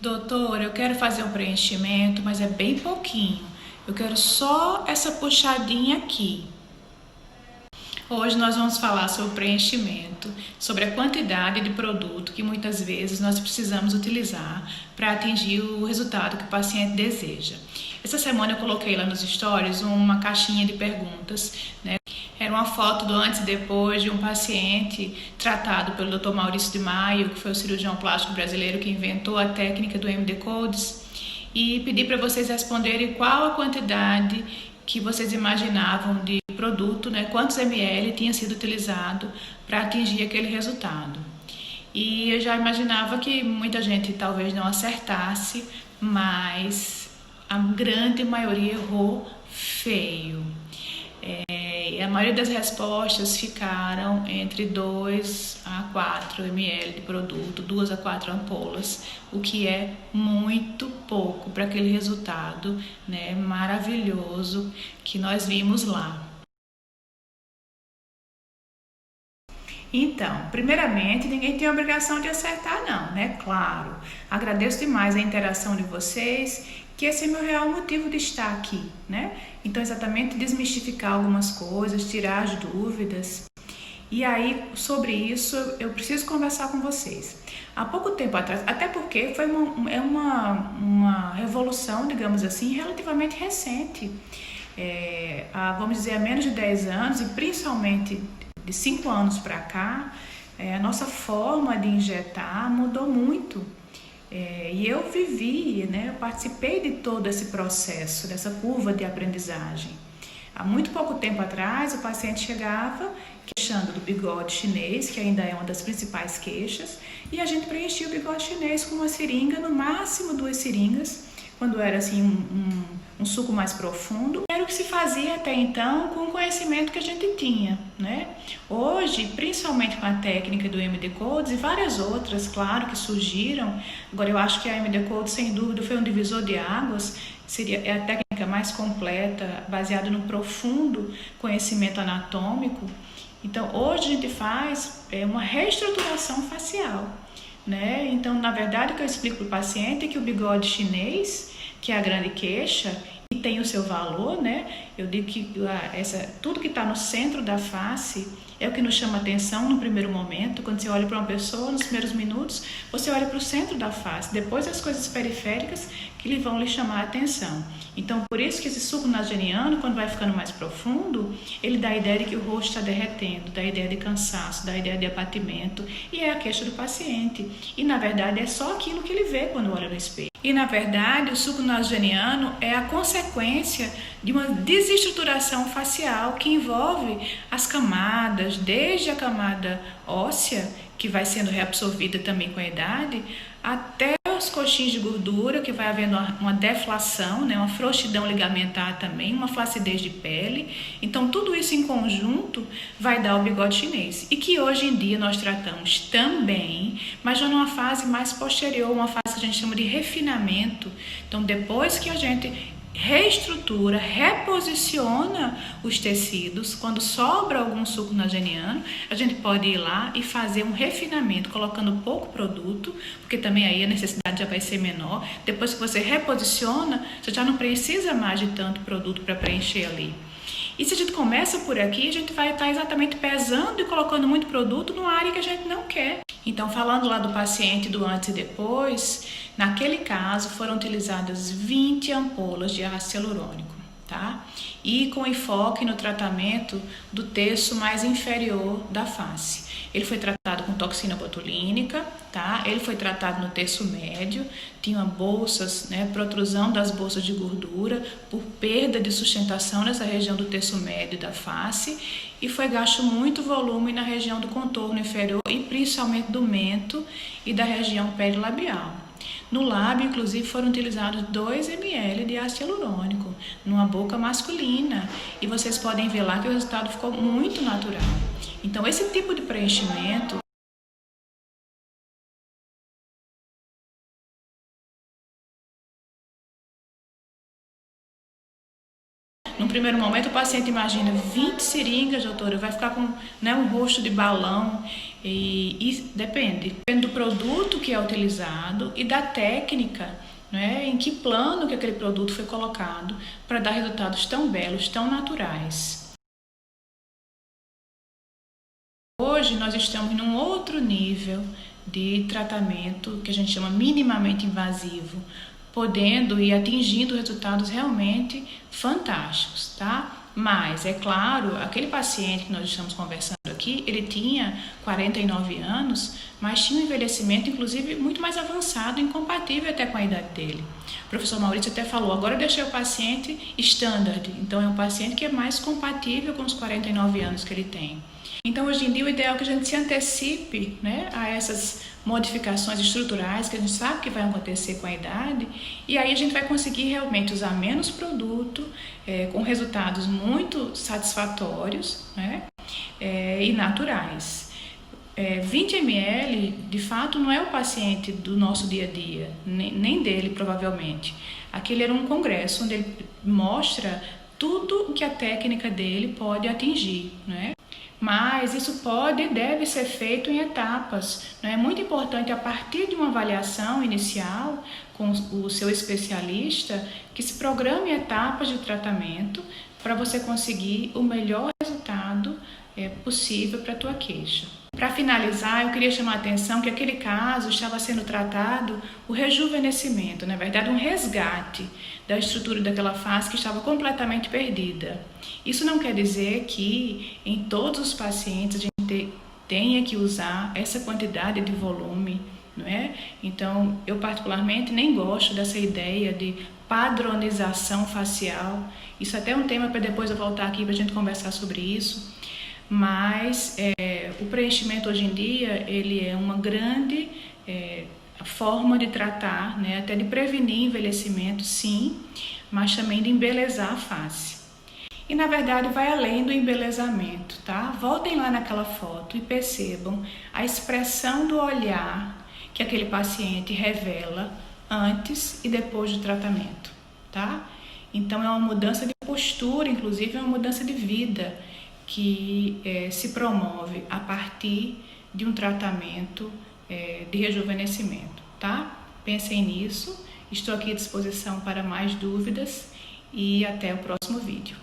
Doutor, eu quero fazer um preenchimento, mas é bem pouquinho. Eu quero só essa puxadinha aqui. Hoje nós vamos falar sobre preenchimento, sobre a quantidade de produto que muitas vezes nós precisamos utilizar para atingir o resultado que o paciente deseja. Essa semana eu coloquei lá nos stories uma caixinha de perguntas, né? Era uma foto do antes e depois de um paciente tratado pelo Dr. Maurício de Maio, que foi o cirurgião plástico brasileiro que inventou a técnica do MD Codes, e pedi para vocês responderem qual a quantidade que vocês imaginavam de produto, né, quantos ml tinha sido utilizado para atingir aquele resultado. E eu já imaginava que muita gente talvez não acertasse, mas a grande maioria errou feio. A maioria das respostas ficaram entre 2 a 4 ml de produto, 2 a 4 ampolas, o que é muito pouco para aquele resultado, né, maravilhoso que nós vimos lá. Então, primeiramente, ninguém tem a obrigação de acertar não, né? Claro, agradeço demais a interação de vocês, que esse é meu real motivo de estar aqui, né? Então, exatamente desmistificar algumas coisas, tirar as dúvidas. E aí, sobre isso, eu preciso conversar com vocês. Há pouco tempo atrás, até porque foi uma revolução, digamos assim, relativamente recente. Vamos dizer, há menos de 10 anos, e principalmente de 5 anos para cá, a nossa forma de injetar mudou muito. E eu vivi, né, eu participei de todo esse processo, dessa curva de aprendizagem. Há muito pouco tempo atrás, o paciente chegava queixando do bigode chinês, que ainda é uma das principais queixas, e a gente preenchia o bigode chinês com uma seringa, no máximo 2 seringas, quando era assim um suco mais profundo. Era o que se fazia até então com o conhecimento que a gente tinha, né? Hoje, principalmente com a técnica do MD Codes e várias outras, claro, que surgiram. Agora, eu acho que a MD Codes, sem dúvida, foi um divisor de águas. É a técnica mais completa, baseada no profundo conhecimento anatômico. Então, hoje a gente faz uma reestruturação facial, né? Então, na verdade, o que eu explico para o paciente é que o bigode chinês, que é a grande queixa, e tem o seu valor, né? Eu digo que tudo que está no centro da face é o que nos chama atenção no primeiro momento. Quando você olha para uma pessoa, nos primeiros minutos, você olha para o centro da face, depois as coisas periféricas que vão lhe chamar a atenção. Então, por isso que esse suco nasogeniano, quando vai ficando mais profundo, ele dá a ideia de que o rosto está derretendo, dá a ideia de cansaço, dá a ideia de abatimento, e é a queixa do paciente. E, na verdade, é só aquilo que ele vê quando olha no espelho. E, na verdade, o suco nasogeniano é a consequência de uma desestruturação facial que envolve as camadas, desde a camada óssea, que vai sendo reabsorvida também com a idade, até os coxins de gordura, que vai havendo uma deflação, né, uma frouxidão ligamentar também, uma flacidez de pele. Então, tudo isso em conjunto vai dar o bigode chinês. E que hoje em dia nós tratamos também, mas já numa fase mais posterior, uma fase que a gente chama de refinamento. Então, depois que a gente reestrutura, reposiciona os tecidos, quando sobra algum suco nasogeniano, a gente pode ir lá e fazer um refinamento, colocando pouco produto, porque também aí a necessidade já vai ser menor. Depois que você reposiciona, você já não precisa mais de tanto produto para preencher ali. E se a gente começa por aqui, a gente vai estar exatamente pesando e colocando muito produto numa área que a gente não quer. Então, falando lá do paciente do antes e depois, naquele caso foram utilizadas 20 ampolas de ácido hialurônico, tá? E com enfoque no tratamento do terço mais inferior da face. Ele foi tratado com toxina botulínica, tá? Ele foi tratado no terço médio, tinha bolsas, né, protrusão das bolsas de gordura por perda de sustentação nessa região do terço médio da face, e foi gasto muito volume na região do contorno inferior e principalmente do mento e da região perilabial. No lábio, inclusive, foram utilizados 2 ml de ácido hialurônico numa boca masculina, e vocês podem ver lá que o resultado ficou muito natural. Então, esse tipo de preenchimento num primeiro momento o paciente imagina 20 seringas, doutora, vai ficar com, né, um rosto de balão, e depende do produto que é utilizado e da técnica, né, em que plano que aquele produto foi colocado para dar resultados tão belos, tão naturais. Hoje nós estamos num outro nível de tratamento que a gente chama minimamente invasivo, podendo e atingindo resultados realmente fantásticos, tá? Mas, é claro, aquele paciente que nós estamos conversando aqui, ele tinha 49 anos, mas tinha um envelhecimento, inclusive, muito mais avançado, incompatível até com a idade dele. O professor Maurício até falou, agora eu deixei o paciente standard, então é um paciente que é mais compatível com os 49 anos que ele tem. Então, hoje em dia, o ideal é que a gente se antecipe, né, a essas modificações estruturais que a gente sabe que vai acontecer com a idade, e aí a gente vai conseguir realmente usar menos produto, com resultados muito satisfatórios, né, e naturais. 20 ml, de fato, não é o paciente do nosso dia a dia, nem dele, provavelmente. Aquele era um congresso onde ele mostra tudo o que a técnica dele pode atingir, né? Mas isso pode e deve ser feito em etapas. É muito importante, a partir de uma avaliação inicial com o seu especialista, que se programe etapas de tratamento para você conseguir o melhor resultado possível para a tua queixa. Para finalizar, eu queria chamar a atenção que aquele caso estava sendo tratado o rejuvenescimento, na verdade um resgate da estrutura daquela face que estava completamente perdida. Isso não quer dizer que em todos os pacientes a gente tenha que usar essa quantidade de volume, não é? Então, eu particularmente nem gosto dessa ideia de padronização facial. Isso até é um tema para depois eu voltar aqui para a gente conversar sobre isso. Mas o preenchimento hoje em dia, ele é uma grande forma de tratar, né, até de prevenir envelhecimento, sim, mas também de embelezar a face. E na verdade vai além do embelezamento, tá? Voltem lá naquela foto e percebam a expressão do olhar que aquele paciente revela antes e depois do tratamento, tá? Então é uma mudança de postura, inclusive é uma mudança de vida que se promove a partir de um tratamento de rejuvenescimento, tá? Pensem nisso, estou aqui à disposição para mais dúvidas e até o próximo vídeo.